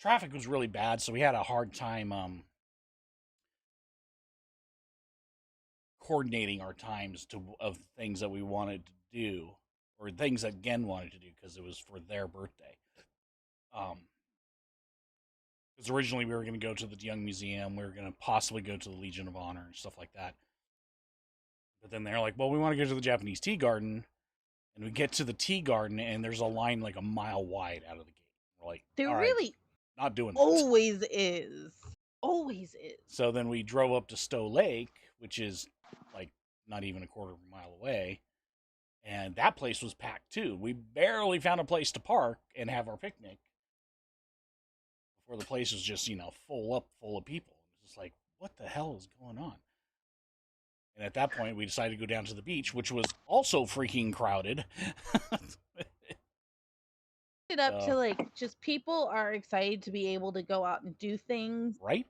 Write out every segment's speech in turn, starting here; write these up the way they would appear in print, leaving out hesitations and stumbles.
traffic was really bad, so we had a hard time coordinating our times of things that we wanted to do, or things that Gen wanted to do because it was for their birthday. Because originally we were going to go to the Young Museum, we were going to possibly go to the Legion of Honor and stuff like that. But then they're like, well, we want to go to the Japanese tea garden. And we get to the tea garden, and there's a line like a mile wide out of the gate. We're like, There all right, really not doing that. always is. Always is. So then we drove up to Stowe Lake, which is like not even a quarter of a mile away. And that place was packed too. We barely found a place to park and have our picnic before the place was just, full of people. It was just like, what the hell is going on? And at that point, we decided to go down to the beach, which was also freaking crowded. It up to like just people are excited to be able to go out and do things, right?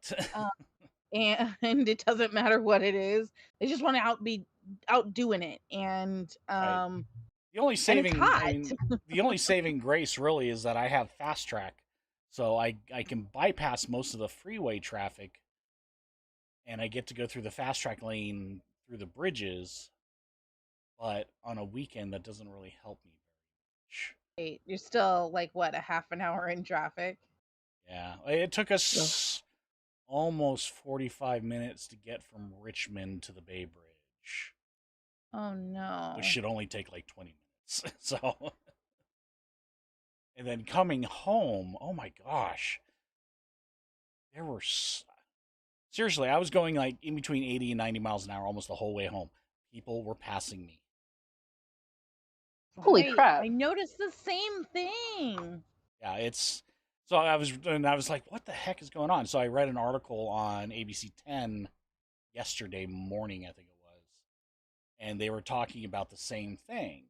And it doesn't matter what it is. They just want to be out doing it, and Right. The only saving, and it's hot. I mean, the only saving grace really is that I have fast track, so I can bypass most of the freeway traffic, and I get to go through the fast track lane through the bridges. But on a weekend, that doesn't really help me very much. You're still like what, a half an hour in traffic? Yeah, it took us almost 45 minutes to get from Richmond to the Bay Bridge. Oh no. Which should only take like 20 minutes. So, and then coming home, oh my gosh. There were seriously, I was going like in between 80 and 90 miles an hour almost the whole way home. People were passing me. Holy crap. I noticed the same thing. Yeah, it's so I was like, what the heck is going on? So I read an article on ABC 10 yesterday morning, I think it was, and they were talking about the same thing,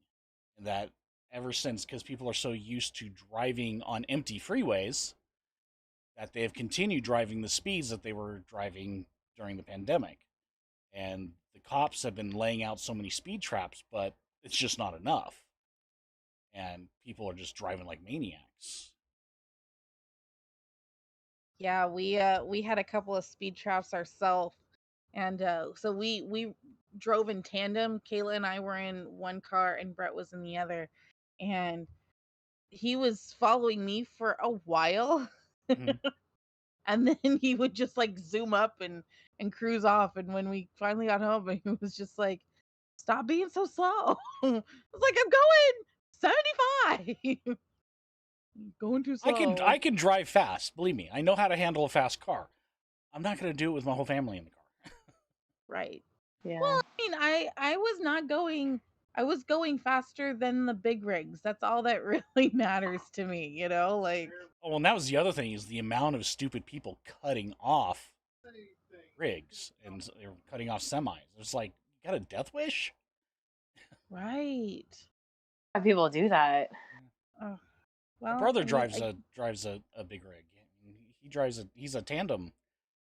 that ever since, because people are so used to driving on empty freeways, that they have continued driving the speeds that they were driving during the pandemic. And the cops have been laying out so many speed traps, but it's just not enough. And people are just driving like maniacs. Yeah, we had a couple of speed traps ourselves, and so we drove in tandem. Kayla and I were in one car, and Brett was in the other, and he was following me for a while. Mm-hmm. And then he would just like zoom up and cruise off. And when we finally got home, he was just like, "Stop being so slow." I was like, "I'm going 75." Going too slow. I can drive fast. Believe me, I know how to handle a fast car. I'm not going to do it with my whole family in the car. Right. Yeah. Well, I mean, I was not going. I was going faster than the big rigs. That's all that really matters to me, like. Oh, and that was the other thing, is the amount of stupid people cutting off rigs and they're cutting off semis. It's like, you got a death wish? Right. How people do that? Well, my brother drives a big rig. He's a tandem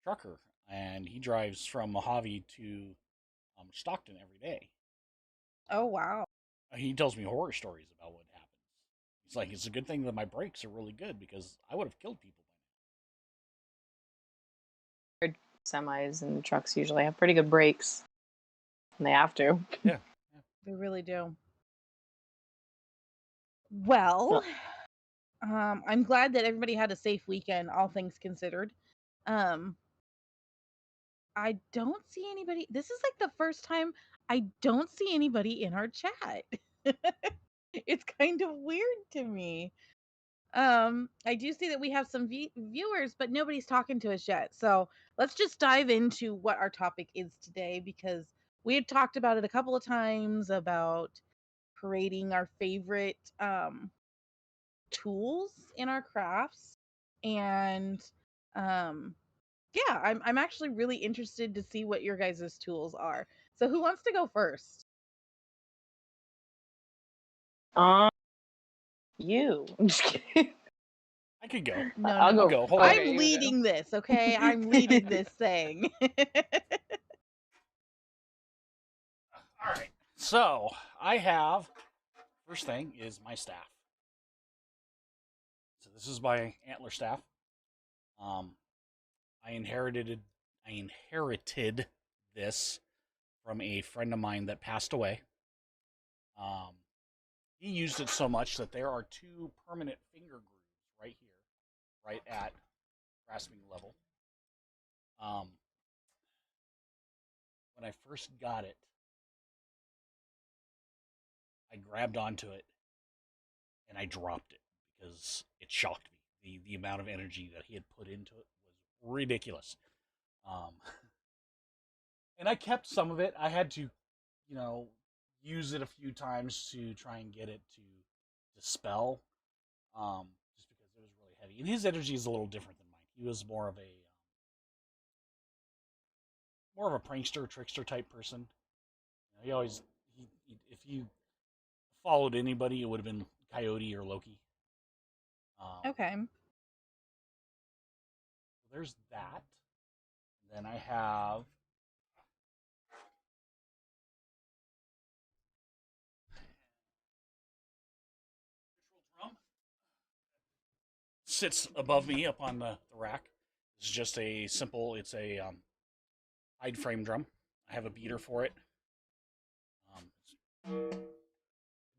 trucker, and he drives from Mojave to Stockton every day. Oh wow! He tells me horror stories about what happens. He's like, it's a good thing that my brakes are really good because I would have killed people by now. Semis and trucks usually have pretty good brakes, and they have to. Yeah, they really do. Well, I'm glad that everybody had a safe weekend, all things considered. I don't see anybody. This is like the first time I don't see anybody in our chat. It's kind of weird to me. I do see that we have some viewers, but nobody's talking to us yet. So let's just dive into what our topic is today, because we had talked about it a couple of times about creating our favorite tools in our crafts, and yeah, I'm actually really interested to see what your guys' tools are. So who wants to go first? You. I'm just kidding. I could go. No, I'll go. Hold on. I'm leading this, okay? I'm leading this thing. All right. So I have, first thing is my staff. So This is my antler staff. Um, I inherited this from a friend of mine that passed away. Um, he used it so much that there are two permanent finger grooves right here, right at grasping level. Um, when I first got it, I grabbed onto it and I dropped it because it shocked me. The amount of energy that he had put into it was ridiculous. Um, and I kept some of it. I had to, use it a few times to try and get it to dispel, just because it was really heavy. And his energy is a little different than mine. He was more of a prankster, trickster type person. He always, if you followed anybody, it would have been Coyote or Loki. Okay. There's that. Then I have drum sits above me up on the rack. It's just a simple. It's a hide frame drum. I have a beater for it. It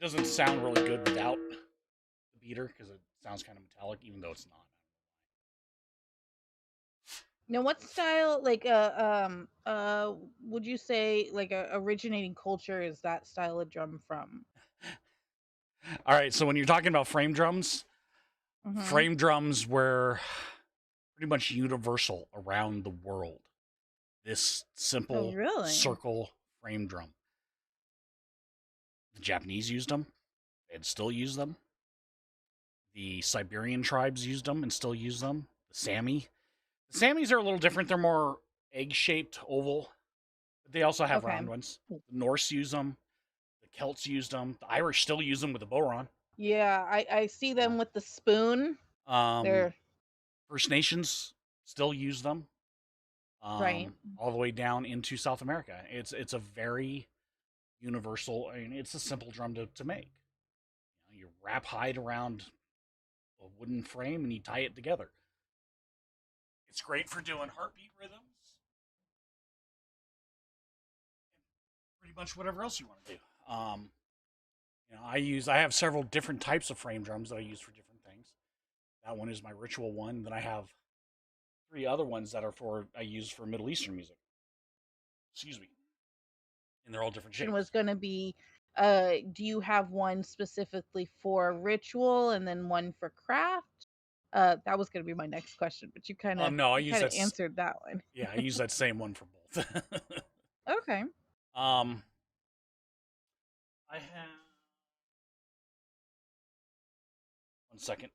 doesn't sound really good without the beater because it sounds kind of metallic, even though it's not. Now, what style, would you say, like, a originating culture is that style of drum from? All right, so when you're talking about Mm-hmm. frame drums were pretty much universal around the world. This simple really? circle frame drum. The Japanese used them and still use them. The Siberian tribes used them and still use them. The Sami. The Samis are a little different. They're more egg-shaped, oval. But they also have Okay. round ones. The Norse use them. The Celts used them. The Irish still use them with the boron. Yeah, I see them with the spoon. They're First Nations still use them. right. All the way down into South America. It's a very universal. I mean, it's a simple drum to make. You wrap hide around a wooden frame and you tie it together. It's great for doing heartbeat rhythms. Pretty much whatever else you want to do. I have several different types of frame drums that I use for different things. That one is my ritual one. Then I have 3 other ones that I use for Middle Eastern music. Excuse me. And they're all different shapes. Was going to be, do you have one specifically for ritual and then one for craft? That was going to be my next question, but you kind of answered that one. Yeah, I use that same one for both. Okay. I have 1 second.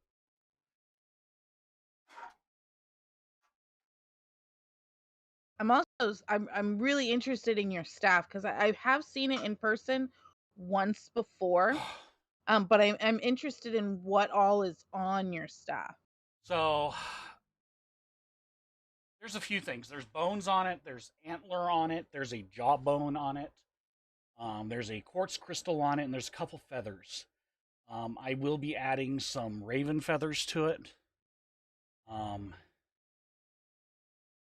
I'm really interested in your staff because I have seen it in person once before. But I'm interested in what all is on your staff. So there's a few things. There's bones on it. There's antler on it. There's a jawbone on it. There's a quartz crystal on it, and there's a couple feathers. I will be adding some raven feathers to it.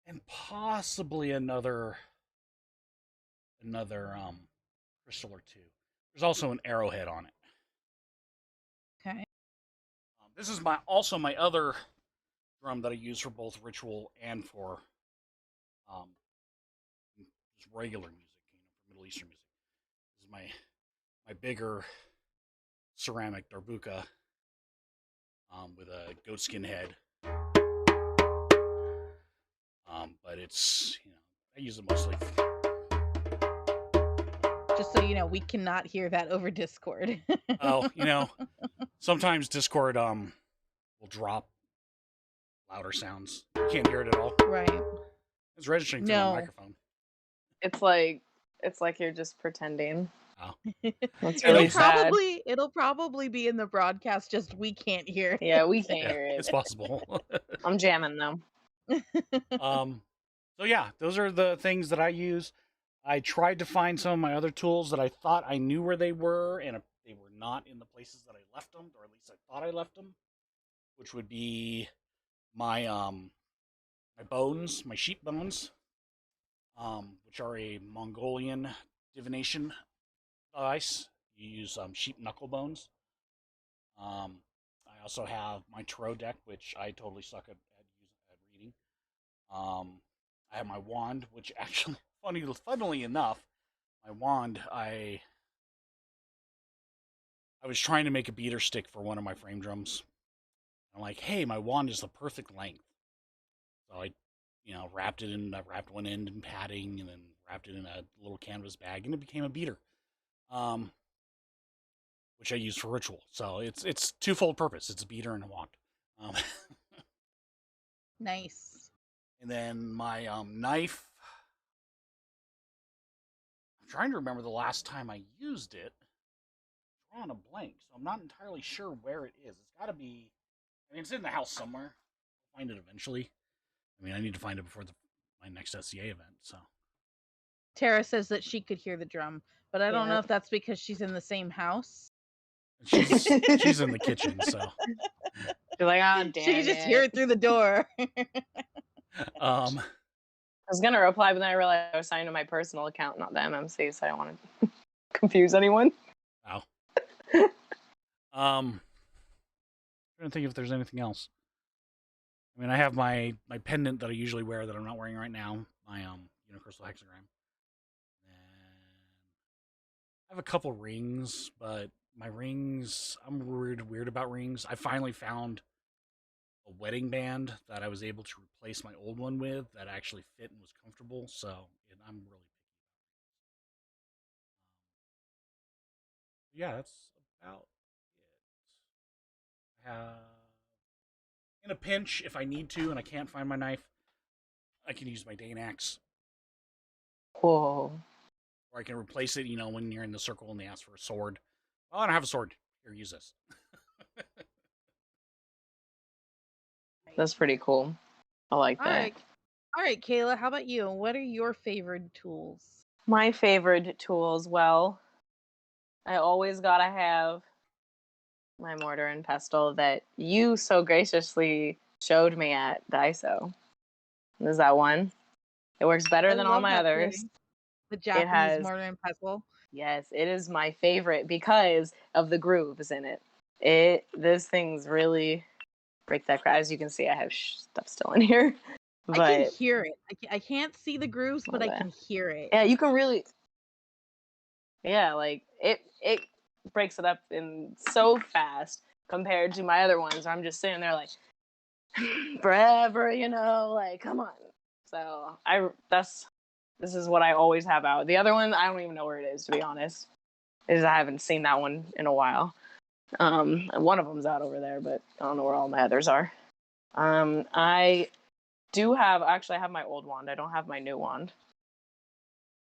And possibly another crystal or two. There's also an arrowhead on it. Okay. This is my other drum that I use for both ritual and for just regular music, for Middle Eastern music. This is my bigger ceramic darbuka with a goatskin head. But it's, I use it mostly. Just so you know, we cannot hear that over Discord. Oh, sometimes Discord will drop louder sounds. You can't hear it at all. Right. It's registering through my microphone. It's like you're just pretending. Oh. That's really sad. It'll probably be in the broadcast, just we can't hear it. Yeah, we can't hear it. It's possible. I'm jamming though. So yeah, those are the things that I use. I tried to find some of my other tools that I thought I knew where they were, and they were not in the places that I left them, or at least I thought I left them. which would be my my bones, my sheep bones, which are a Mongolian divination device. You use sheep knuckle bones. I also have my tarot deck, which I totally suck at reading. I have my wand, which actually, funnily enough, my wand, I was trying to make a beater stick for one of my frame drums. I'm like, hey, my wand is the perfect length. So I wrapped it in, I wrapped one end in padding and then wrapped it in a little canvas bag, and it became a beater, um, which I use for ritual. So it's twofold purpose. It's a beater and a wand. Um, Nice. and then my knife. I'm trying to remember the last time I used it. I'm drawing a blank, so I'm not entirely sure where it is. It's got to be. I mean, it's in the house somewhere. I'll find it eventually. I mean, I need to find it before my next SCA event. So Tara says that she could hear the drum, but I don't know Yeah. if that's because she's in the same house. she's in the kitchen. So You're like, oh, She damn can just hear it. it through the door. um, I was going to reply, but then I realized I was signed to my personal account, not the MMC, so I don't want to confuse anyone. wow. Trying to think if there's anything else. I mean, I have my pendant that I usually wear that I'm not wearing right now. My crystal hexagram. And I have a couple rings, but my rings, I'm weird about rings. I finally found a wedding band that I was able to replace my old one with that actually fit and was comfortable. So I'm really picky. Yeah, that's about it. In a pinch, if I need to and I can't find my knife, I can use my Dane axe, Whoa. or I can replace it. When you're in the circle and they ask for a sword. Oh, I don't have a sword. Here, use this. That's pretty cool. I like All that. right. All right, Kayla, how about you? What are your favorite tools? My favorite tools, well, I always gotta have my mortar and pestle that you so graciously showed me at Daiso. Is that one? It works better I than all love my that others. thing. The It Japanese has, mortar and pestle. yes, it is my favorite because of the grooves in it. Those things really break that crack. As you can see, I have stuff still in here, I can but hear it. I can't see the grooves, but love I it. can hear it. Yeah, you can really, yeah, like it breaks it up in so fast compared to my other ones. I'm just sitting there like forever, like come on. So this is what I always have out. The other one, I don't even know where it is, to be honest. Is I haven't seen that one in a while. One of them's out over there, but I don't know where all my others are. I actually I have my old wand. I don't have my new wand.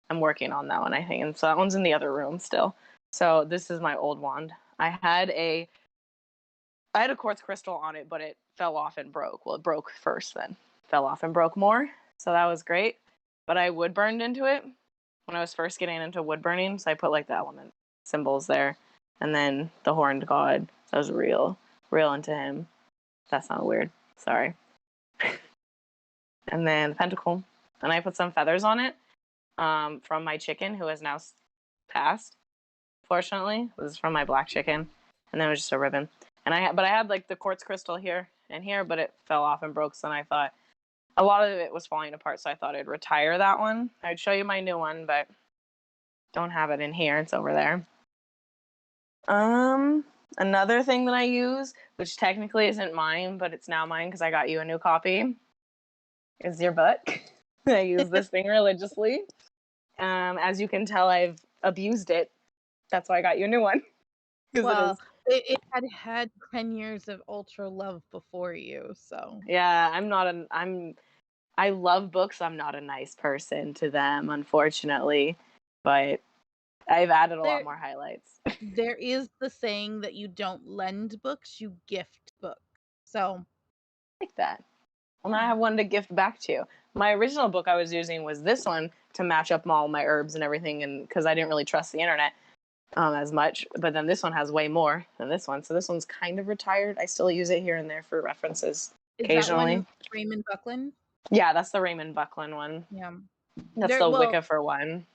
I'm working on that one, I think. And so that one's in the other room still. So this is my old wand. I had a quartz crystal on it, but it fell off and broke. Well, it broke first, then fell off and broke more. So that was great. But I wood burned into it when I was first getting into wood burning. So I put like the element symbols there. And then the horned god. I was real into him. That's not weird. Sorry. And then the pentacle. And I put some feathers on it from my chicken who has now passed. Fortunately, it was from my black chicken. And then it was just a ribbon. And I had like the quartz crystal here and here, but it fell off and broke. So then I thought a lot of it was falling apart. So I thought I'd retire that one. I'd show you my new one, but don't have it in here. It's over there. Another thing that I use, which technically isn't mine, but it's now mine because I got you a new copy, is your book. I use this thing religiously. As you can tell, I've abused it. That's why I got you a new one. Well, it had 10 years of ultra love before you, so. Yeah, I love books. I'm not a nice person to them, unfortunately, but I've added a lot more highlights. There is the saying that you don't lend books, you gift books. So, Like that. Well, now I have one to gift back to you. My original book I was using was this one to match up all my herbs and everything, and because I didn't really trust the internet. as much, but then this one has way more than this one. So this one's kind of retired. I still use it here and there for references occasionally. Is that one Raymond Buckland? Yeah, that's the Raymond Buckland one. Yeah. That's the Wicca for one.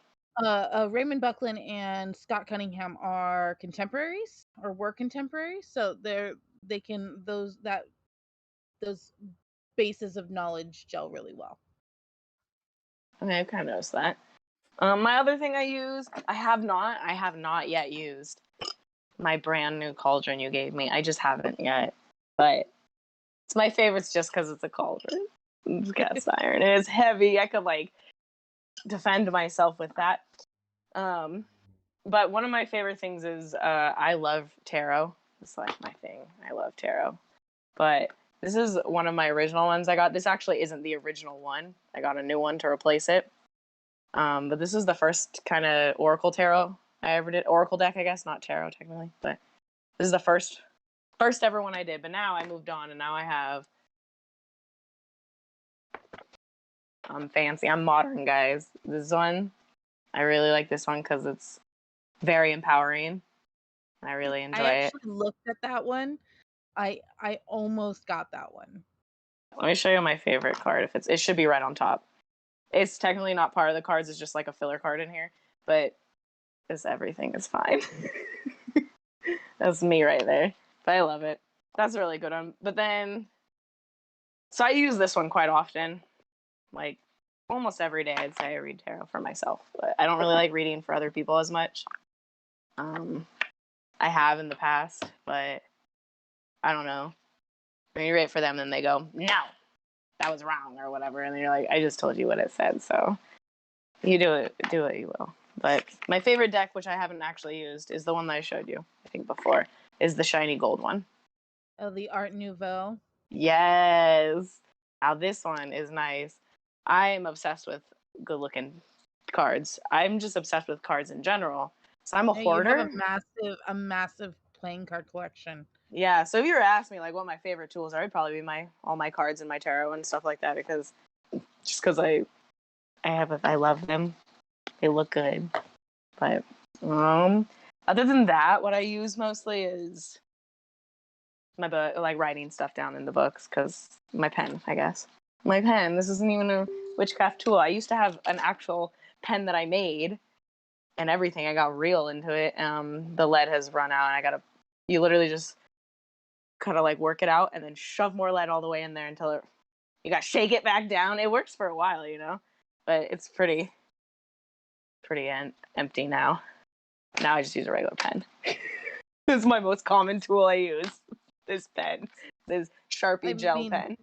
Raymond Buckland and Scott Cunningham are contemporaries or were contemporaries, so they can those bases of knowledge gel really well. Okay, I kind of noticed that. My other thing I have not yet used my brand new cauldron you gave me. I just haven't yet, but it's my favorites just because it's a cauldron. It's cast iron. It is heavy. I could like defend myself with that. But one of my favorite things is I love tarot. It's like my thing. I love tarot. But this is one of my original ones I got. This actually isn't the original one. I got a new one to replace it. But this is the first kind of Oracle tarot I ever did. Oracle deck, I guess, not tarot technically. But this is the first ever one I did. But now I moved on, and now I have. I'm fancy. I'm modern, guys. This one, I really like this one because it's very empowering. I really enjoy it. I actually looked at that one. I almost got that one. Let me show you my favorite card. It should be right on top. It's technically not part of the cards. It's just like a filler card in here, but everything is fine. That's me right there. But I love it. That's a really good one. But then, so I use this one quite often. Like almost every day, I'd say I read tarot for myself. But I don't really like reading for other people as much. I have in the past, but I don't know. When you read for them, then they go, no, that was wrong or whatever. And then you're like, I just told you what it said. So you do what you will. But my favorite deck, which I haven't actually used, is the one that I showed you, I think before, is the shiny gold one. Oh, the Art Nouveau. Yes. Now this one is nice. I am obsessed with good looking cards. I'm just obsessed with cards in general. So I'm a hoarder. You have a massive playing card collection. Yeah, so if you were to ask me like what my favorite tools are, it'd probably be all my cards and my tarot and stuff like that because I love them. They look good. But other than that, what I use mostly is my book, like writing stuff down in the books because my pen, I guess. My pen. This isn't even a witchcraft tool. I used to have an actual pen that I made and everything. I got real into it. The lead has run out and you literally just kind of like work it out and then shove more lead all the way in there until you got to shake it back down. It works for a while, but it's pretty empty now. Now I just use a regular pen. This is my most common tool I use. This pen, this Sharpie gel pen.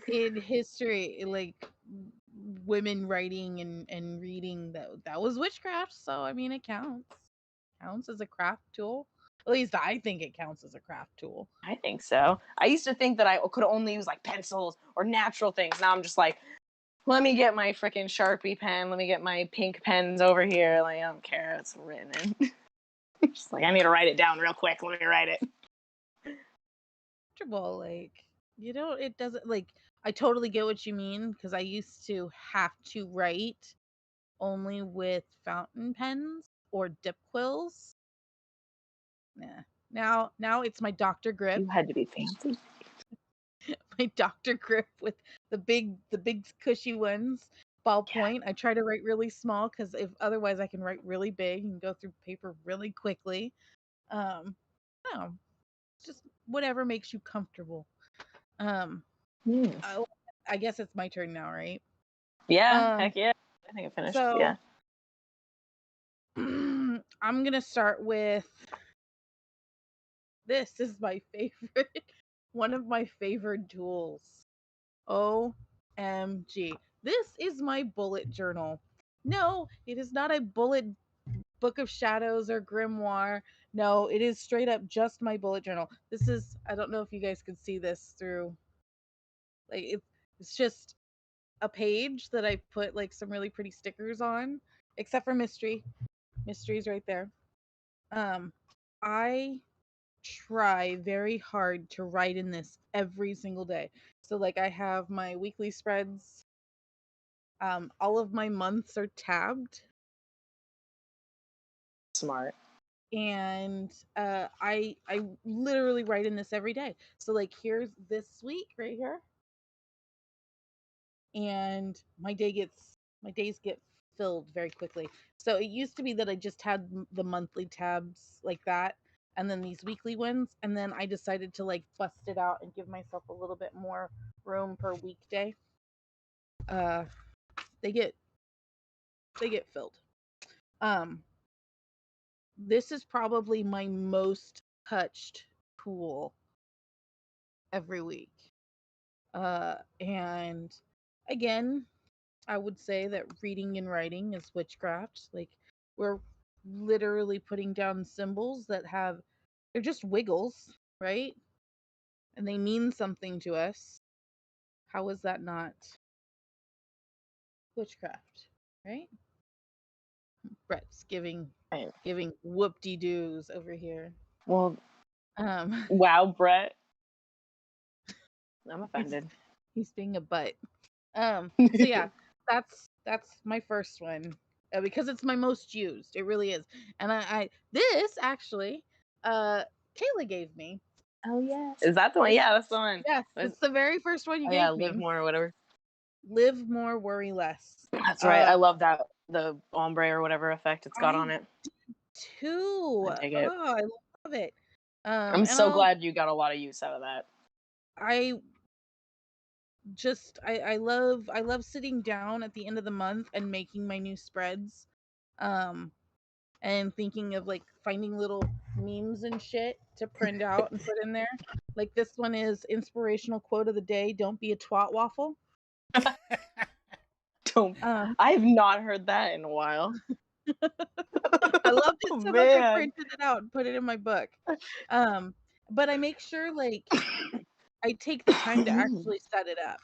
In history, like women writing and reading, that was witchcraft. So I mean, it counts as a craft tool. At least I think it counts as a craft tool. I think so. I used to think that I could only use like pencils or natural things. Now I'm just like, let me get my freaking Sharpie pen. Let me get my pink pens over here. Like, I don't care. It's written in. Just like, I need to write it down real quick. Let me write it. Like, it doesn't, like, I totally get what you mean because I used to have to write only with fountain pens or dip quills. Now it's my Dr. Grip. You had to be fancy. My Dr. Grip with the big cushy ones. Ballpoint. Yeah. I try to write really small because otherwise I can write really big and go through paper really quickly. No, just whatever makes you comfortable. I guess it's my turn now, right? Yeah, heck yeah. I think I finished. So, yeah. I'm gonna start with this. This is my favorite. One of my favorite tools. OMG. This is my bullet journal. No, it is not a bullet book of shadows or grimoire. No, it is straight up just my bullet journal. This is, I don't know if you guys can see this through, like, it's just a page that I put like some really pretty stickers on, except for mystery. Mystery's right there. I try very hard to write in this every single day. So like I have my weekly spreads. All of my months are tabbed. Smart. and I literally write in this every day. So like here's this week right here, and my days get filled very quickly. So it used to be that I just had the monthly tabs like that, and then these weekly ones, and then I decided to like bust it out and give myself a little bit more room per weekday. uh they get filled. um this is probably my most touched tool every week. And again, I would say that reading and writing is witchcraft. Like, we're literally putting down symbols that have, they're just wiggles, right? And they mean something to us. How is that not witchcraft, right? Brett's Right. giving whoop-de-doos over here. Well, Um, wow, Brett. I'm he's, offended. he's being a butt. So yeah, that's my first one, because it's my most used. It really is. And I this actually, Kayla gave me. Oh yeah. Is that the one? It's, Yeah, that's the one. yes, Was- it's the very first one you oh yeah, gave live me. more or whatever. Live more, worry less. That's right. I love that the ombre or whatever effect it's got I on it. too. I dig it. Oh, I love it. I'm And so glad you got a lot of use out of that. I I love sitting down at the end of the month and making my new spreads. Um, and thinking of like finding little memes and shit to print out and put in there. Like this one is inspirational quote of the day: "Don't be a twat waffle." Don't. Um, I have not heard that in a while. I loved it Oh, so much I man. printed it out and put it in my book. Um, but I make sure like I take the time to actually set it up.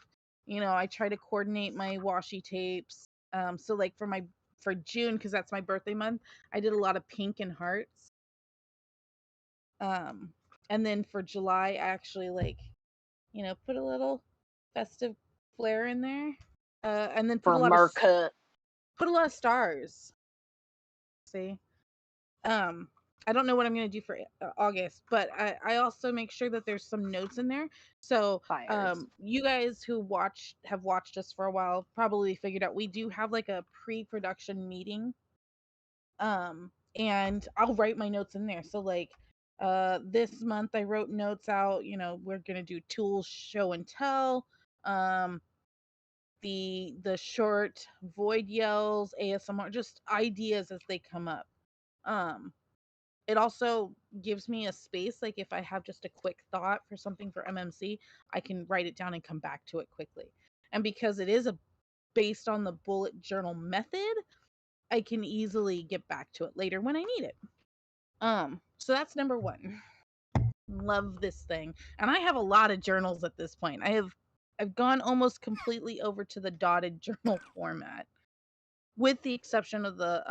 You know, I try to coordinate my washi tapes. So like for June, because that's my birthday month, I did a lot of pink and hearts. Um, and then for July, I actually like, you know, put a little festive flair in there. And then For Mercut. put a lot of stars. See, um, I don't know what I'm gonna do for August, but I also make sure that there's some notes in there. So Fires. you guys who have watched us for a while probably figured out we do have like a pre-production meeting. And I'll write my notes in there. So like this month I wrote notes out, you know, we're gonna do tools show and tell, um the short void yells, ASMR, just ideas as they come up. um it also gives me a space, like if I have just a quick thought for something for MMC, I can write it down and come back to it quickly. And because it is a based on the bullet journal method, I can easily get back to it later when I need it. So that's number one. Love this thing. And I have a lot of journals at this point. I've gone almost completely over to the dotted journal format, with the exception of the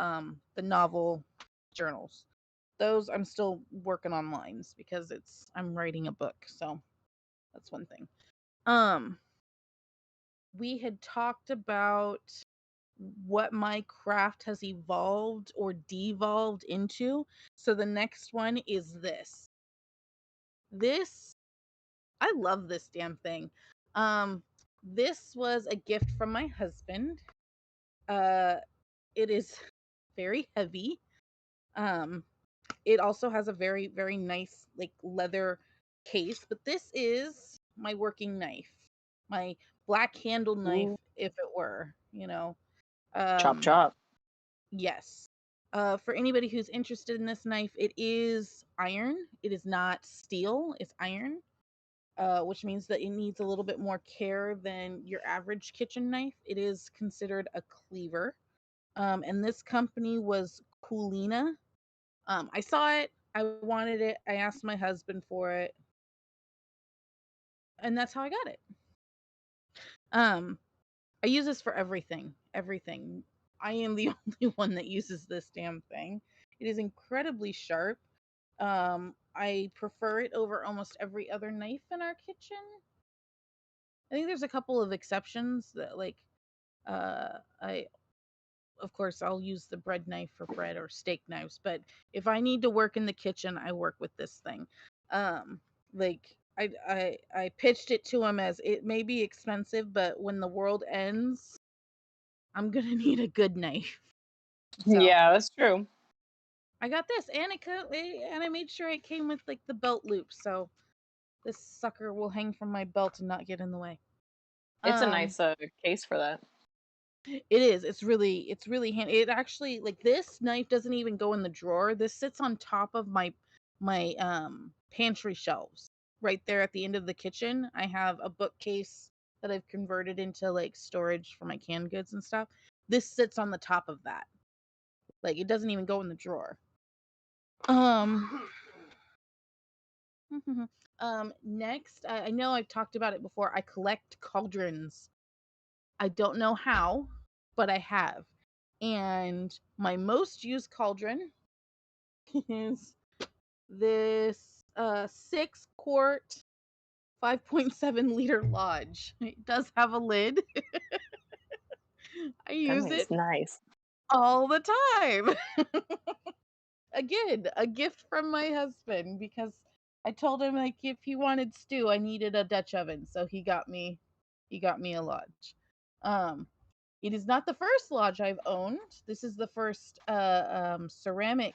novel journals. Those I'm still working on lines because I'm writing a book, so that's one thing. Um we had talked about what my craft has evolved or devolved into. So the next one is this. This I love this damn thing. This was a gift from my husband. Uh it is very heavy. Um it also has a very very nice like leather case, but this is my working knife. My black handle knife Ooh. if it were, you know. Chop Um chop. yes. For anybody who's interested in this knife, it is iron. It is not steel, it's iron. Which means that it needs a little bit more care than your average kitchen knife. It is considered a cleaver. And this company was Coolina. I saw it, I wanted it, I asked my husband for it, and that's how I got it. Um, I use this for everything. Everything. I am the only one that uses this damn thing. It is incredibly sharp. I prefer it over almost every other knife in our kitchen. I think there's a couple of exceptions that like I of course, I'll use the bread knife for bread or steak knives. But if I need to work in the kitchen, I work with this thing. Um, like I pitched it to him as it may be expensive, but when the world ends, I'm gonna need a good knife. So Yeah, that's true. I got this, and and I made sure it came with like the belt loop, so this sucker will hang from my belt and not get in the way. It's a Um, nice case for that. it is. It's really handy. It actually like this knife doesn't even go in the drawer. This sits on top of my pantry shelves. Right there at the end of the kitchen, I have a bookcase that I've converted into like storage for my canned goods and stuff. This sits on the top of that. Like it doesn't even go in the drawer. Um next, I know I've talked about it before. I collect cauldrons. I don't know how, but I have. And my most used cauldron is this 6 quart 5.7 liter lodge. It does have a lid. I That use is it nice. all the time. Again, a gift from my husband because I told him like if he wanted stew, I needed a Dutch oven, so he got me a lodge. Um, it is not the first lodge I've owned. This is the first ceramic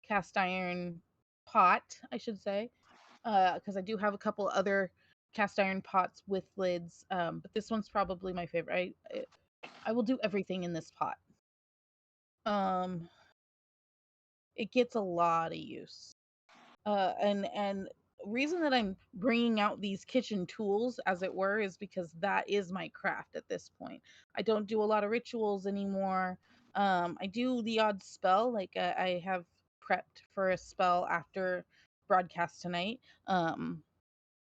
cast iron pot, I should say, because I do have a couple other cast iron pots with lids, but this one's probably my favorite. I will do everything in this pot. Um, it gets a lot of use. And reason that I'm bringing out these kitchen tools, as it were, is because that is my craft at this point. I don't do a lot of rituals anymore. I do the odd spell, like I have prepped for a spell after broadcast tonight.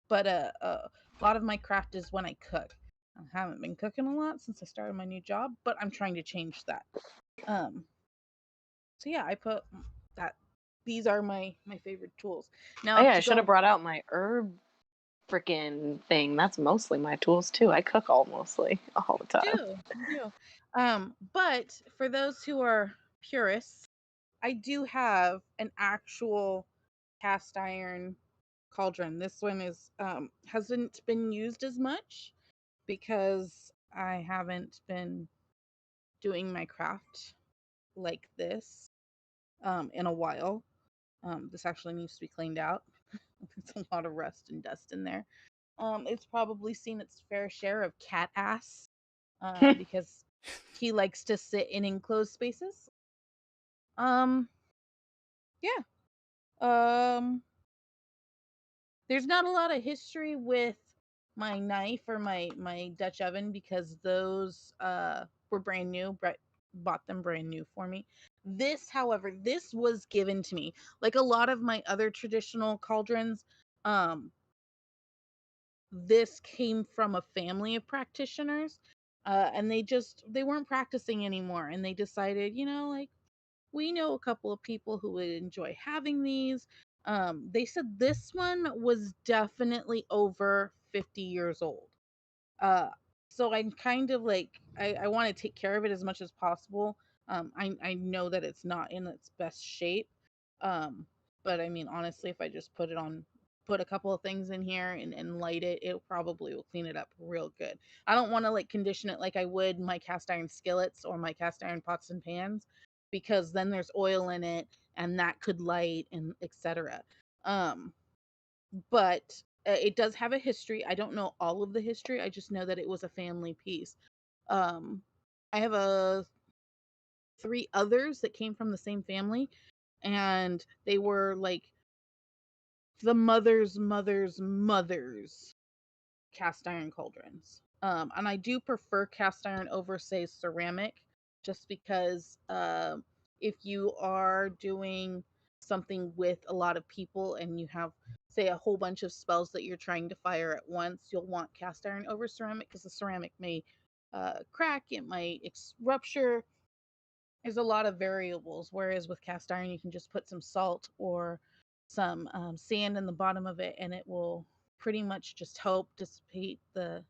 But a lot of my craft is when I cook. I haven't been cooking a lot since I started my new job, but I'm trying to change that. Um, so yeah, I put that. These are my favorite tools. Oh Now yeah, I to should have go brought out my herb freaking thing. That's mostly my tools too. I cook all mostly all the time. you do. But for those who are purists, I do have an actual cast iron cauldron. This one is hasn't been used as much because I haven't been doing my craft like this in a while. This actually needs to be cleaned out. There's a lot of rust and dust in there. It's probably seen its fair share of cat ass because he likes to sit in enclosed spaces. Um, yeah. Um, there's not a lot of history with my knife or my Dutch oven because those were brand new. Brett bought them brand new for me. This, however, this was given to me. Like a lot of my other traditional cauldrons, um, this came from a family of practitioners, and they weren't practicing anymore, and they decided, like we know a couple of people who would enjoy having these. They said this one was definitely over 50 years old. Uh, so I'm kind of like I want to take care of it as much as possible. I know that it's not in its best shape. Um, but I mean honestly, if I just put a couple of things in here and light it, it probably will clean it up real good. I don't want to like condition it like I would my cast iron skillets or my cast iron pots and pans because then there's oil in it and that could light and etc. Um, but it does have a history. I don't know all of the history. I just know that it was a family piece. Um, I have a three others that came from the same family, and they were like the mother's cast iron cauldrons. And I do prefer cast iron over, say, ceramic, just because if you are doing something with a lot of people and you have, say, a whole bunch of spells that you're trying to fire at once, you'll want cast iron over ceramic because the ceramic may crack, it might rupture. There's a lot of variables. Whereas with cast iron, you can just put some salt or some sand in the bottom of it, and it will pretty much just help dissipate the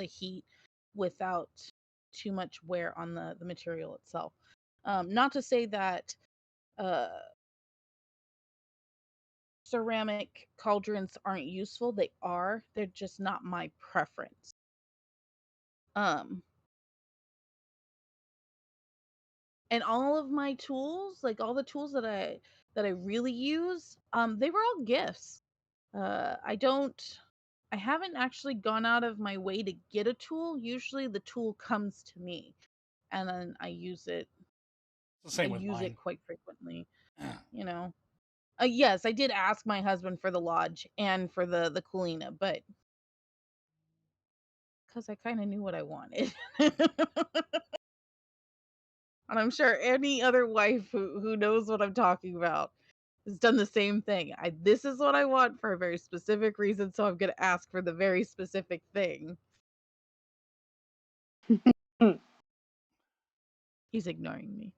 heat without too much wear on the material itself. Not to say that uh, ceramic cauldrons aren't useful. They are. They're just not my preference. Um, and all of my tools, like all the tools that I really use, they were all gifts. I haven't actually gone out of my way to get a tool. Usually the tool comes to me and then It's the I same with use it mine. quite frequently, you know. Yes, I did ask my husband for the lodge and for the Kulina, but because I kind of knew what I wanted. And I'm sure any other wife who knows what I'm talking about has done the same thing. This is what I want for a very specific reason, so I'm gonna ask for the very specific thing. He's ignoring me.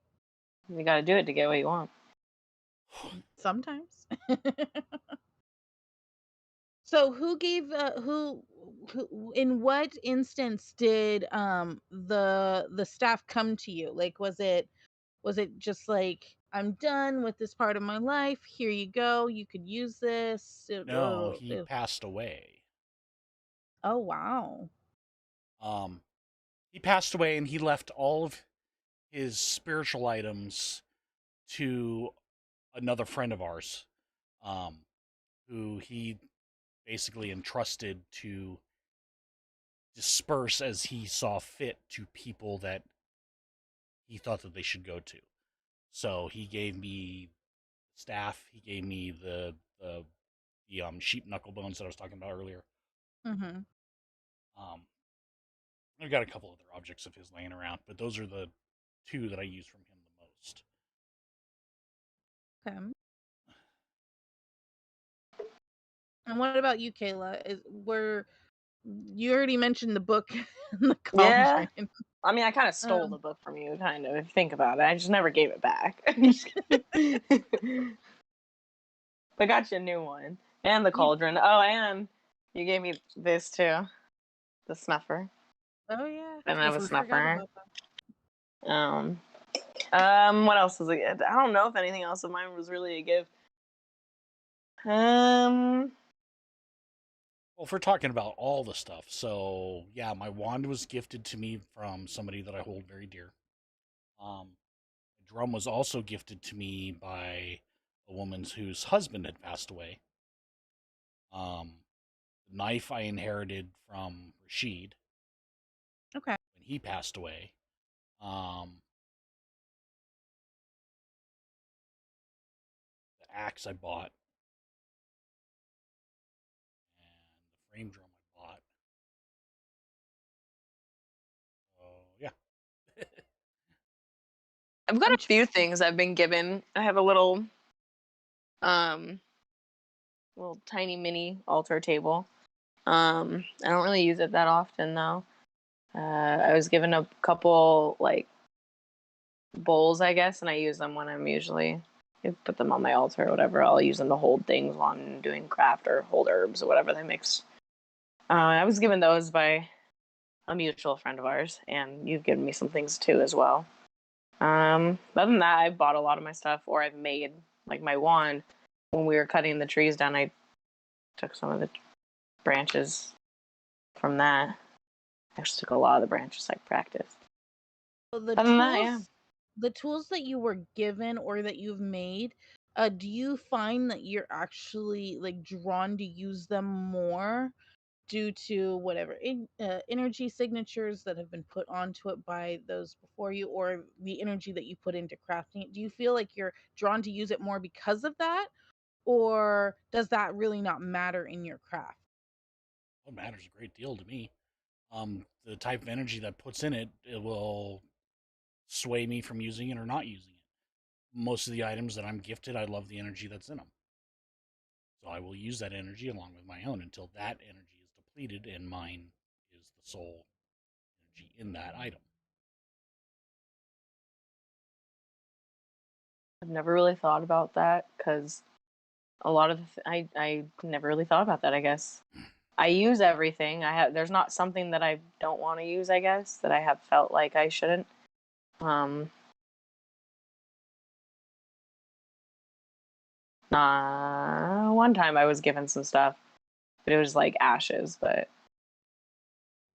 You got to do it to get what you want. Sometimes. So who in what instance did the staff come to you? Like was it just like, I'm done with this part of my life, here you go, you could use this? No, he passed away. Oh wow. Um, he passed away, and he left all of his spiritual items to another friend of ours, um, who he basically entrusted to disperse as he saw fit to people that he thought that they should go to. So he gave me staff. He gave me the sheep knuckle bones that I was talking about earlier. Mm-hmm. Um, I've got a couple other objects of his laying around, but those are the two that I use from him the most. Okay. And what about you, Kayla? You already mentioned the book and the Yeah. cauldron. I mean, I kind of stole the Um, book from you, kind of, if you think about it. I just never gave it back. I got you a new one. And the you cauldron. Oh, and you gave me this too. The snuffer. Oh yeah, And I have a Snuffer. I forgot snuffer. about that. Um, what else is a gift? I don't know if anything else of mine was really a gift. Um, Well, if we're talking about all the stuff, so yeah, my wand was gifted to me from somebody that I hold very dear. The drum was also gifted to me by a woman whose husband had passed away. The knife I inherited from Rashid Okay. when he passed away. Um, the axe I bought, and the frame drum I bought. So yeah. I've got I'm a few things I've been given. I have a um, little tiny mini altar table. I don't really use it that often though. I was given a couple like bowls, I guess, and I use them when I'm usually put them on my altar or whatever. I'll use them to hold things while I'm doing craft or hold herbs or whatever they mix. I was given those by a mutual friend of ours, and you've given me some things too as well. Other than that, I've bought a lot of my stuff, or I've made like my wand. When we were cutting the trees down, I took some of the branches from that. I actually took a lot of the branches like practice. So Other than that, yeah. the tools that you were given or that you've made, do you find that you're actually like drawn to use them more due to whatever energy signatures that have been put onto it by those before you, or the energy that you put into crafting it? Do you feel like you're drawn to use it more because of that, or does that really not matter in your craft? It matters a great deal to me. The type of energy that puts in it, it will sway me from using it or not using it. Most of the items that I'm gifted, I love the energy that's in them. So I will use that energy along with my own until that energy is depleted and mine is the sole energy in that item. I've never really thought about that because a lot of I never really thought about that, I guess. I use everything. There's not something that I don't want to use, I guess, that I have felt like I shouldn't. One time I was given some stuff, but it was like ashes, but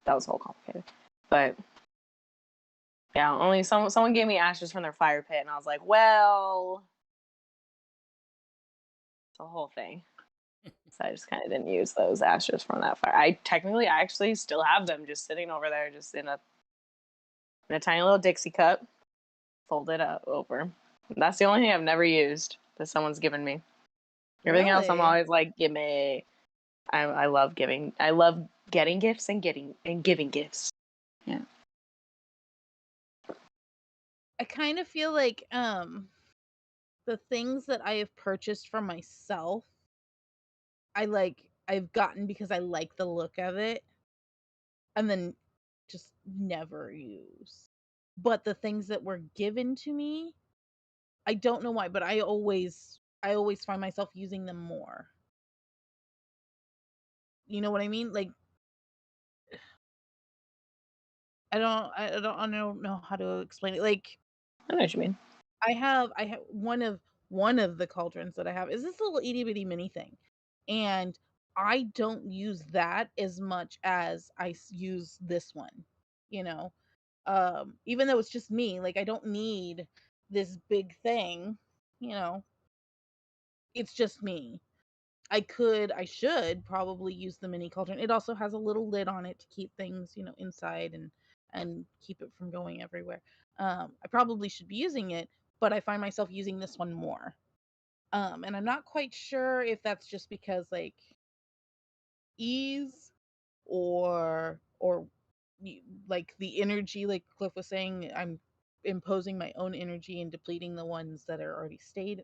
that was a little complicated. But yeah, only someone gave me ashes from their fire pit, and I was like, well, it's a whole thing. So I just kind of didn't use those ashes from that fire. I actually still have them just sitting over there, just in a tiny little Dixie cup, folded up over. That's the only thing I've never used that someone's given me. Everything else, I'm always like, give me. I love giving. I love getting gifts and giving gifts. Yeah. I kind of feel like the things that I have purchased for myself, I've gotten because I like the look of it, and then just never use. But the things that were given to me, I don't know why, but I always find myself using them more. You know what I mean? Like I don't know how to explain it. Like I know what you mean. I have one of the cauldrons that I have is this little itty bitty mini thing, and I don't use that as much as I use this one. You know, even though it's just me, like I don't need this big thing. You know, it's just me. I should probably use the mini cauldron. It also has a little lid on it to keep things, inside and keep it from going everywhere. I probably should be using it, but I find myself using this one more. And I'm not quite sure if that's just because like ease or like the energy, like Cliff was saying, I'm imposing my own energy and depleting the ones that are already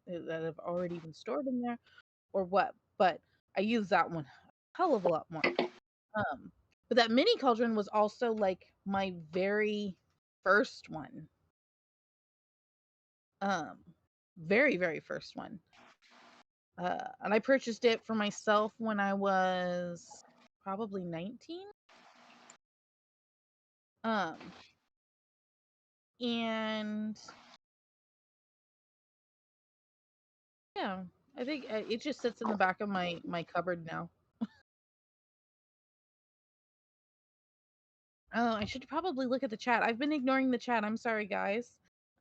that have already been stored in there, or what. But I use that one a hell of a lot more. Um, but that mini cauldron was also like my very first one. Um, very, very first one. And I purchased it for myself when I was probably 19. Um, and yeah, I think it just sits in the back of my cupboard now. Oh, I should probably look at the chat. I've been ignoring the chat. I'm sorry, guys.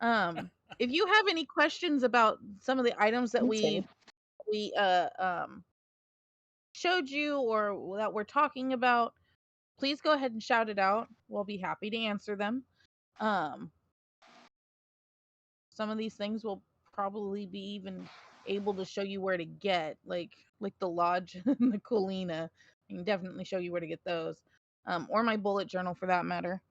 If you have any questions about some of the items that we showed you or that we're talking about, please go ahead and shout it out. We'll be happy to answer them. Um, some of these things will probably be even able to show you where to get, like the lodge and the Colina. I can definitely show you where to get those. Or my bullet journal for that matter.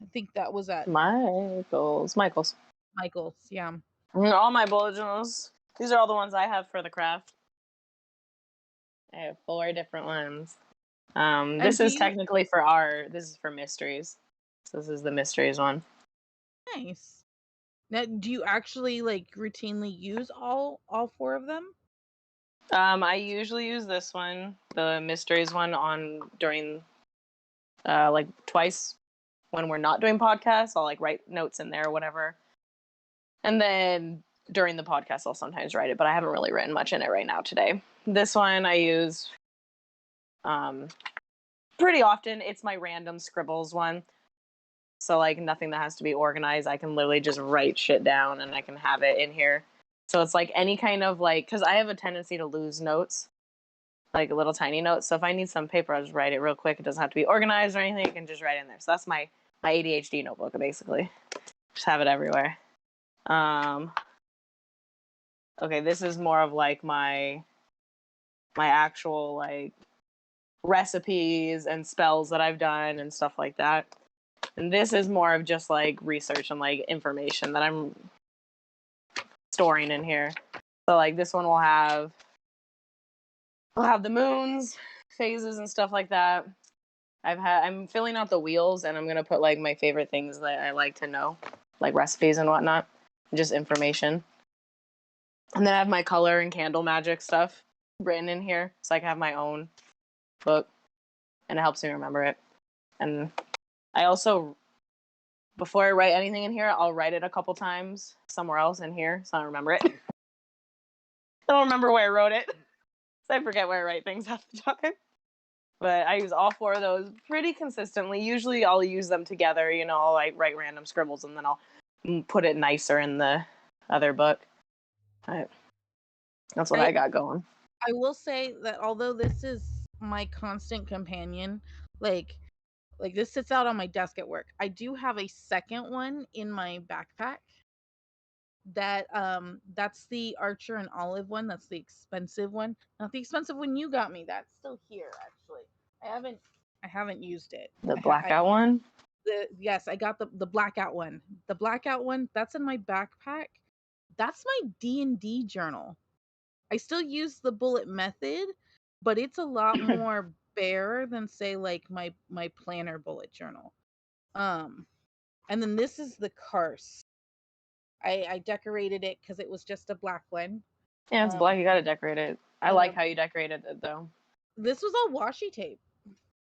I think that was at Michael's. Michael's. Yeah. All my bullet journals. These are all the ones I have for the craft. I have 4 different ones. This is technically this is for mysteries. So this is the mysteries one. Nice. Now, do you actually like routinely use all 4 of them? I usually use this one, the mysteries one, during like twice when we're not doing podcasts. I'll like write notes in there or whatever. And then during the podcast, I'll sometimes write it, but I haven't really written much in it right now today. This one I use pretty often. It's my random scribbles one. So like nothing that has to be organized. I can literally just write shit down and I can have it in here. So it's like any kind of like, because I have a tendency to lose notes, like little tiny notes. So if I need some paper, I'll just write it real quick. It doesn't have to be organized or anything. I can just write in there. So that's my ADHD notebook, basically. Just have it everywhere. Okay, this is more of like my actual like recipes and spells that I've done and stuff like that. And this is more of just like research and like information that I'm storing in here. So like this one will have the moons, phases and stuff like that. I'm filling out the wheels and I'm gonna put like my favorite things that I like to know, like recipes and whatnot, just information. And then I have my color and candle magic stuff written in here, so I can have my own book, and it helps me remember it. And I also, before I write anything in here, I'll write it a couple times somewhere else in here so I remember it. I don't remember where I wrote it, so I forget where I write things half the time. But I use all 4 of those pretty consistently. Usually I'll use them together, I'll like write random scribbles and then I'll put it nicer in the other book. That's what I got going. I will say that although this is my constant companion, like this sits out on my desk at work, I do have a second one in my backpack. That's the Archer and Olive one. That's the expensive one. Not the expensive one you got me. That's still here actually. I haven't used it. The blackout one? Yes, I got the blackout one. The blackout one, that's in my backpack. That's my D&D journal. I still use the bullet method, but it's a lot more bare than say like my planner bullet journal. And then this is the Karst. I decorated it because it was just a black one. Yeah, it's black. You gotta decorate it. I like how you decorated it though. This was all washi tape.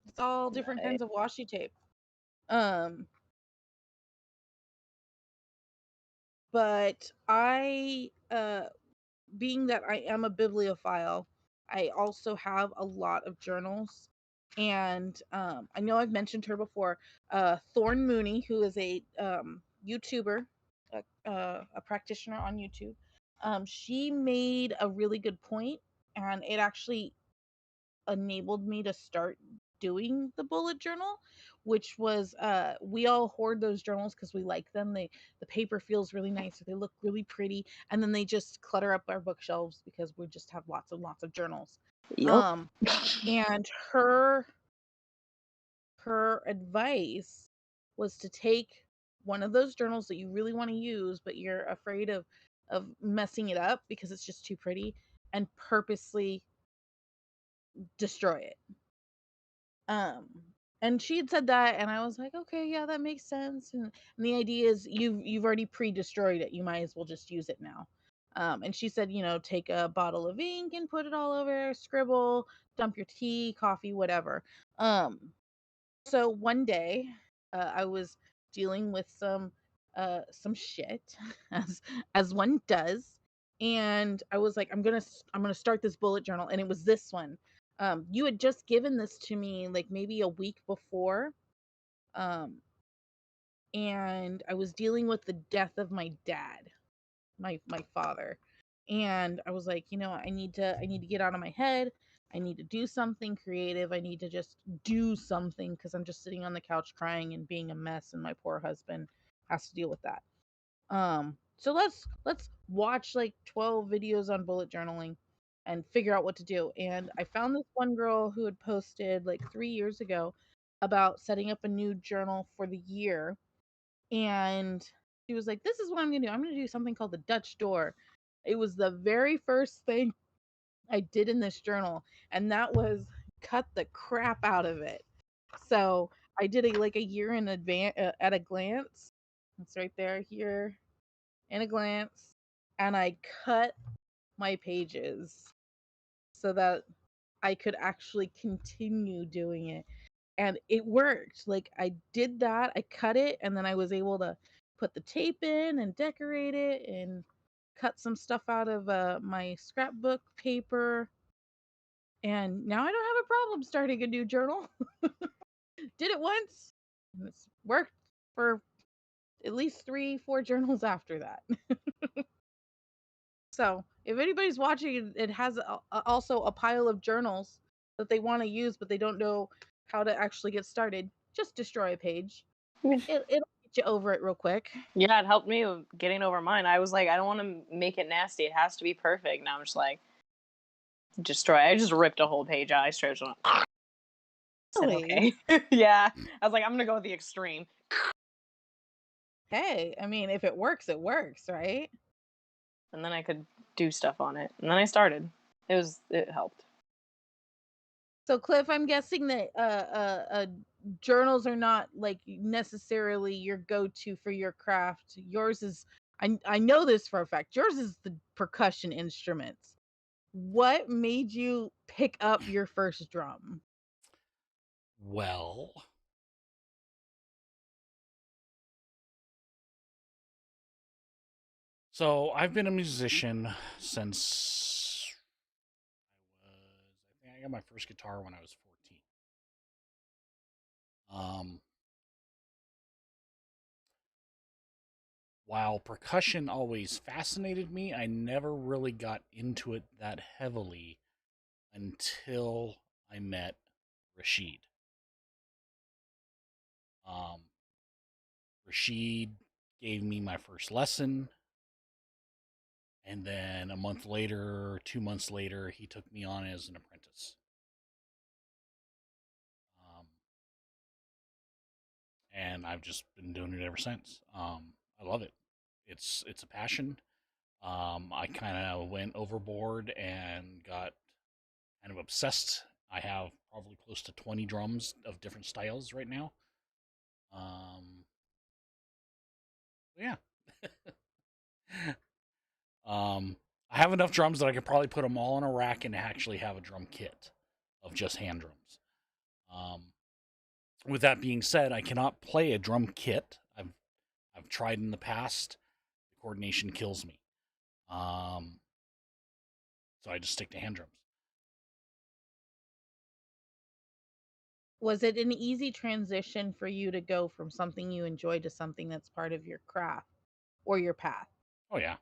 It's all different kinds of washi tape. But I being that I am a bibliophile, I also have a lot of journals. And I know I've mentioned her before, Thorn Mooney, who is a YouTuber, a practitioner on YouTube. She made a really good point, and it actually enabled me to start doing the bullet journal, which was we all hoard those journals because we like them. The paper feels really nice, they look really pretty, and then they just clutter up our bookshelves because we just have lots and lots of journals. Yep. And her advice was to take one of those journals that you really want to use but you're afraid of messing it up because it's just too pretty, and purposely destroy it. And she had said that, and I was like, okay, yeah, that makes sense. And the idea is you've already pre-destroyed it, you might as well just use it now. And she said, take a bottle of ink and put it all over, scribble, dump your tea, coffee, whatever. So one day, I was dealing with some shit, as one does, and I was like, I'm gonna start this bullet journal, and it was this one. You had just given this to me like maybe a week before, and I was dealing with the death of my dad, my father, and I was like, I need to get out of my head. I need to do something creative. I need to just do something because I'm just sitting on the couch crying and being a mess, and my poor husband has to deal with that. So let's watch like 12 videos on bullet journaling and figure out what to do. And I found this one girl who had posted like 3 years ago about setting up a new journal for the year, and she was like, this is what I'm gonna do. I'm gonna do something called the Dutch door. It was the very first thing I did in this journal, and that was cut the crap out of it. So I did a year in advance, at a glance. It's right there, here, in a glance, and I cut my pages so that I could actually continue doing it. And it worked. Like, I did that, I cut it, and then I was able to put the tape in and decorate it and cut some stuff out of my scrapbook paper. And now I don't have a problem starting a new journal. Did it once, and it's worked for at least 3-4 journals after that. So if anybody's watching, it has also a pile of journals that they want to use, but they don't know how to actually get started. Just destroy a page. It'll get you over it real quick. Yeah, it helped me with getting over mine. I was like, I don't want to make it nasty. It has to be perfect. Now I'm just like, destroy. I just ripped a whole page out. I straight went, said, okay. Yeah. I was like, I'm going to go with the extreme. Hey, I mean, if it works, right? And then I could do stuff on it. And then I started. It helped. So Cliff, I'm guessing that journals are not like necessarily your go-to for your craft. Yours is, I know this for a fact. Yours is the percussion instruments. What made you pick up your first drum? Well, so I've been a musician since I think I got my first guitar when I was 14. Um, while percussion always fascinated me, I never really got into it that heavily until I met Rashid. Um, Rashid gave me my first lesson, and then a month later, 2 months later, he took me on as an apprentice. Um, and I've just been doing it ever since. I love it. It's a passion. I kind of went overboard and got kind of obsessed. I have probably close to 20 drums of different styles right now. Um, yeah. um, I have enough drums that I could probably put them all in a rack and actually have a drum kit of just hand drums. Um, with that being said, I cannot play a drum kit. I've tried in the past. The coordination kills me. Um, so I just stick to hand drums. Was it an easy transition for you to go from something you enjoy to something that's part of your craft or your path? Oh yeah,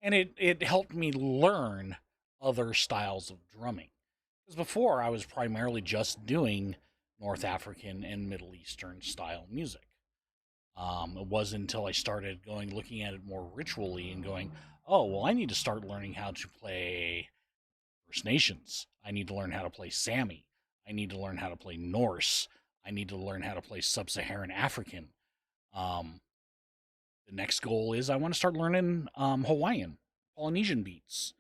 and it helped me learn other styles of drumming. Because before I was primarily just doing North African and Middle Eastern style music. It wasn't until I started looking at it more ritually and going, oh, well, I need to start learning how to play First Nations. I need to learn how to play Sami. I need to learn how to play Norse. I need to learn how to play Sub-Saharan African. Um, the next goal is I want to start learning Hawaiian, Polynesian beats.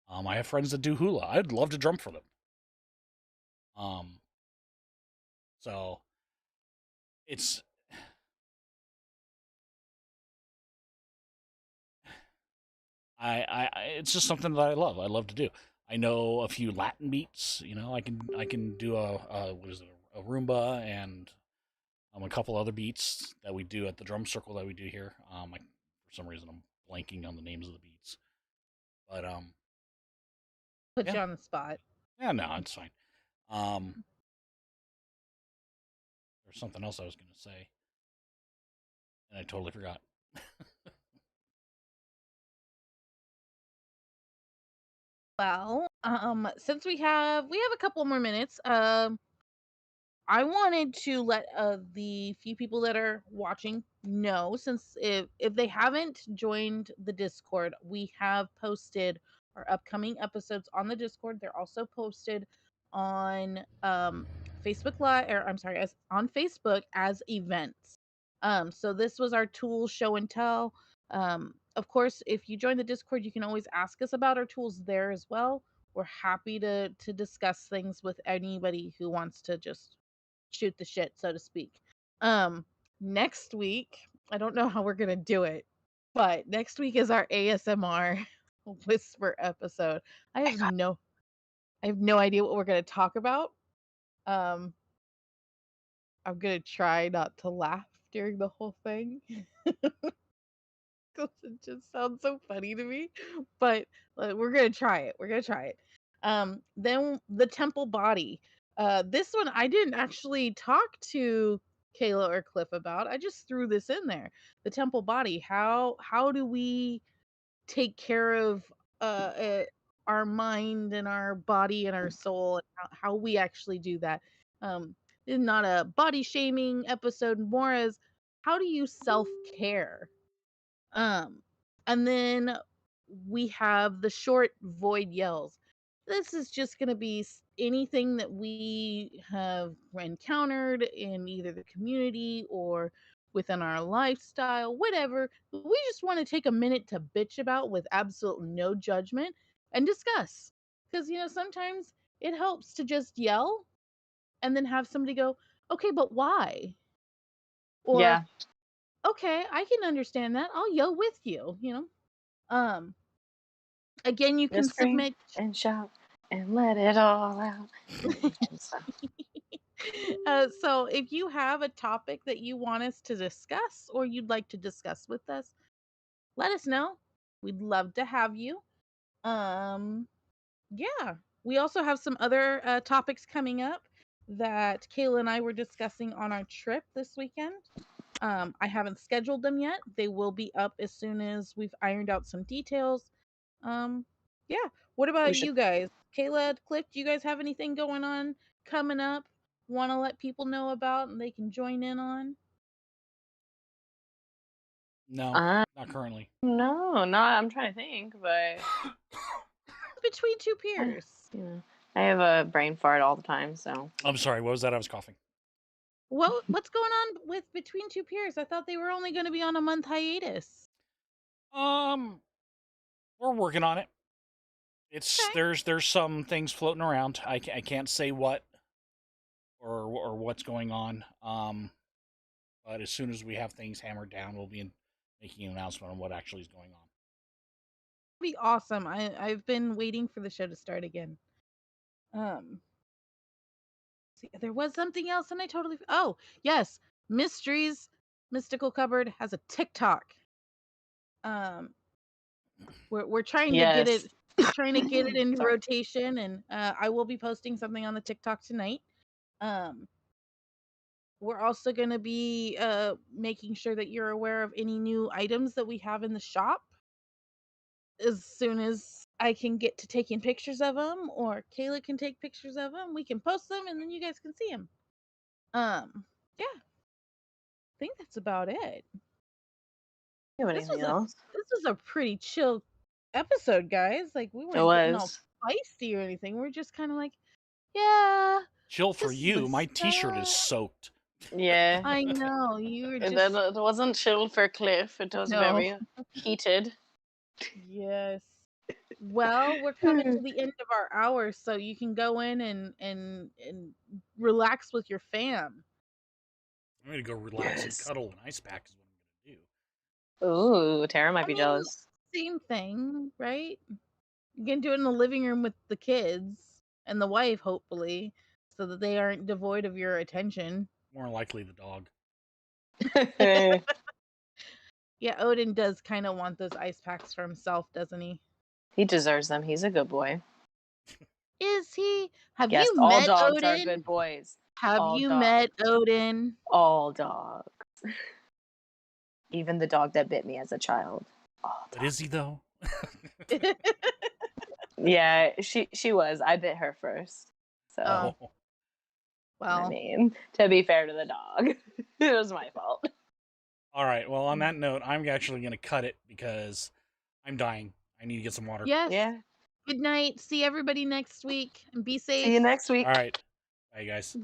I have friends that do hula. I'd love to drum for them. Um, so it's it's just something that I love. I love to do. I know a few Latin beats. You know, I can do a what is it, a rumba and a couple other beats that we do at the drum circle that we do here. For some reason I'm blanking on the names of the beats, but Put yeah, you on the spot. yeah, no, it's fine. Um, there's something else I was gonna say, and I totally forgot. Well, since we have a couple more minutes, I wanted to let the few people that are watching know, since if they haven't joined the Discord, we have posted our upcoming episodes on the Discord. They're also posted on Facebook Live, or I'm sorry, as on Facebook as events. So this was our tool show and tell. Of course, if you join the Discord, you can always ask us about our tools there as well. We're happy to discuss things with anybody who wants to just shoot the shit, so to speak. Um, Next week, I don't know how we're gonna do it, but next week is our ASMR whisper episode. I have no, I have no idea what we're gonna talk about. Um, I'm gonna try not to laugh during the whole thing. 'Cause it just sounds so funny to me. But we're gonna try it. We're gonna try it. Then the temple body. This one I didn't actually talk to Kayla or Cliff about. I just threw this in there. The temple body. How do we take care of our mind and our body and our soul, and how we actually do that? This is not a body shaming episode, more as how do you self care? Um, and then we have the short void yells. This is just going to be anything that we have encountered in either the community or within our lifestyle, whatever. We just want to take a minute to bitch about with absolute no judgment and discuss. Because, sometimes it helps to just yell and then have somebody go, okay, but why? Or, Yeah. okay, I can understand that. I'll yell with you. Um, Again, you can Just scream submit. and shout and let it all out. So, So if you have a topic that you want us to discuss or you'd like to discuss with us, let us know. We'd love to have you. Yeah, we also have some other topics coming up that Kayla and I were discussing on our trip this weekend. I haven't scheduled them yet. They will be up as soon as we've ironed out some details. Um, yeah. What we about should. you guys? Kayla, Cliff, do you guys have anything going on coming up? Want to let people know about and they can join in on? No, Uh, not currently. no, not. I'm trying to think, but Between two I, peers. I have a brain fart all the time. So I'm sorry. What was that? I was coughing. What's going on with Between Two Peers? I thought they were only going to be on a month hiatus. Um, we're working on it. Okay. There's some things floating around. I can't say what or what's going on. But as soon as we have things hammered down, we'll be making an announcement on what actually is going on. Be awesome. I've been waiting for the show to start again. See, there was something else and I totally Oh, yes. Mysteries Mystical Cupboard has a TikTok. Um we're trying to get yes. it in Sorry. rotation, and I will be posting something on the TikTok tonight. Um we're also going to be making sure that you're aware of any new items that we have in the shop as soon as I can get to taking pictures of them, or Kayla can take pictures of them. We can post them, and then you guys can see them. Yeah, I think that's about it. You have This anything was a else? pretty chill episode, guys. Like we It weren't getting all was. feisty or anything. We're just kind of like, yeah, Chill for this you. was My T-shirt is soaked. Yeah. I know you were And just then it wasn't chill for Cliff. It was no. very heated. Yes. Well, we're coming to the end of our hour, so you can go in and relax with your fam. I'm gonna go relax and Yes. cuddle an ice pack is what I'm gonna do. Ooh, Tara might I be mean, jealous. same thing, right? You can do it in the living room with the kids and the wife, hopefully, so that they aren't devoid of your attention. More likely the dog. Yeah, Odin does kind of want those ice packs for himself, doesn't he? He deserves them. He's a good boy. Is he? Have Yes, you all met dogs are Odin? good boys. Have All you dogs. met Odin? All dogs. Even the dog that bit me as a child. All But dogs. is he though? Yeah, she was. I bit her first. So Oh, Oh. I well. mean, to be fair to the dog, it was my fault. All right. Well, on that note, I'm actually gonna cut it because I'm dying. I need to get some water. Yes. Yeah. Good night. See everybody next week and be See you safe. next All week. right. Bye, guys.